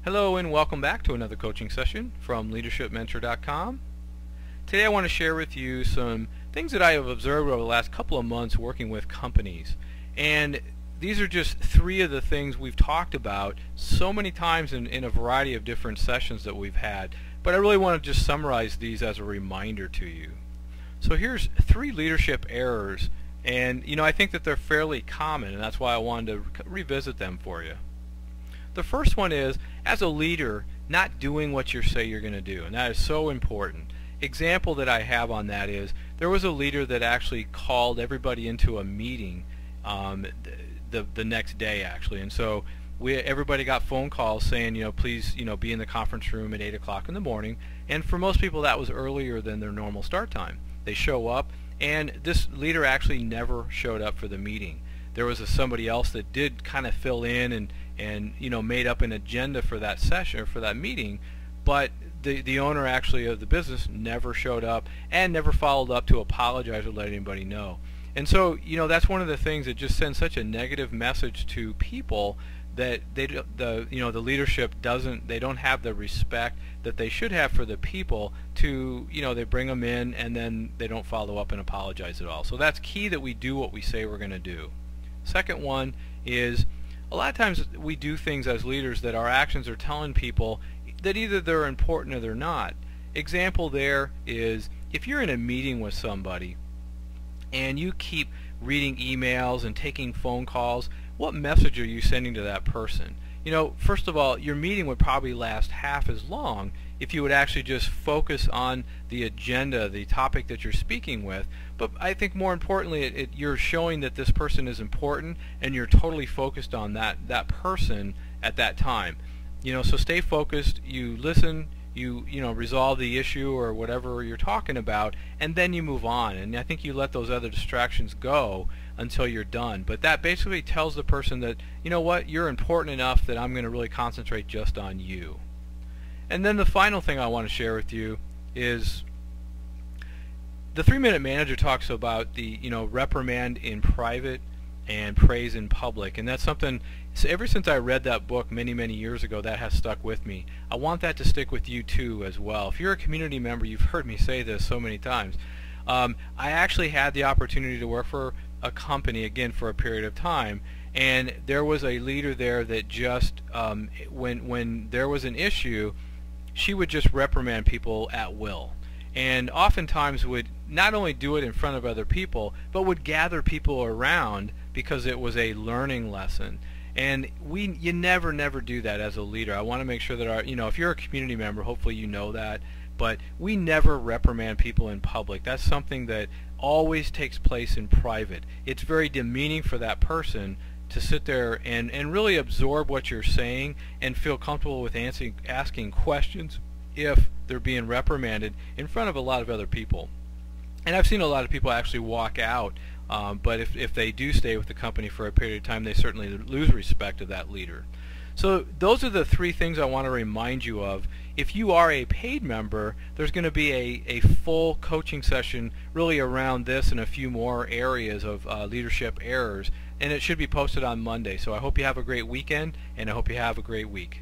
Hello and welcome back to another coaching session from leadershipmentor.com. Today I want to share with you some things that I have observed over the last couple of months working with companies. And these are just three of the things we've talked about so many times in a variety of different sessions that we've had. But I really want to just summarize these as a reminder to you. So here's three leadership errors, and I think that they're fairly common, and that's why I wanted to revisit them for you. The first one is, as a leader, not doing what you say you're going to do, and that is so important. Example that I have on that is, there was a leader that actually called everybody into a meeting the next day actually, and so everybody got phone calls saying, please, be in the conference room at 8 o'clock in the morning, and for most people that was earlier than their normal start time. They show up, and this leader actually never showed up for the meeting. There was somebody else that did kind of fill in and made up an agenda for that session or for that meeting, but the owner actually of the business never showed up and never followed up to apologize or let anybody know. And so that's one of the things that just sends such a negative message to people that the leadership don't have the respect that they should have for the people to they bring them in and then they don't follow up and apologize at all. So that's key, that we do what we say we're going to do. Second one is, a lot of times we do things as leaders that our actions are telling people that either they're important or they're not. Example there is, if you're in a meeting with somebody and you keep reading emails and taking phone calls, what message are you sending to that person? First of all, your meeting would probably last half as long if you would actually just focus on the agenda, the topic that you're speaking with. But I think more importantly, you're showing that this person is important and you're totally focused on that person at that time. So stay focused, you listen, you resolve the issue or whatever you're talking about, and then you move on. And I think you let those other distractions go until you're done. But that basically tells the person that, you're important enough that I'm going to really concentrate just on you. And then the final thing I want to share with you is, the 3-Minute Manager talks about the reprimand in private and praise in public, and that's something, ever since I read that book many years ago, that has stuck with me. I want that to stick with you too as well. If you're a community member, you've heard me say this so many times. I actually had the opportunity to work for a company again for a period of time, and there was a leader there that just when there was an issue, she would just reprimand people at will, and oftentimes would not only do it in front of other people, but would gather people around because it was a learning lesson. And you never do that as a leader. I want to make sure that if you're a community member, hopefully you know that, but we never reprimand people in public. That's something that always takes place in private. It's very demeaning for that person to sit there and really absorb what you're saying and feel comfortable with asking questions if they're being reprimanded in front of a lot of other people. And I've seen a lot of people actually walk out, but if they do stay with the company for a period of time, they certainly lose respect of that leader. So those are the three things I want to remind you of. If you are a paid member, there's going to be a full coaching session really around this and a few more areas of leadership errors, and it should be posted on Monday. So I hope you have a great weekend, and I hope you have a great week.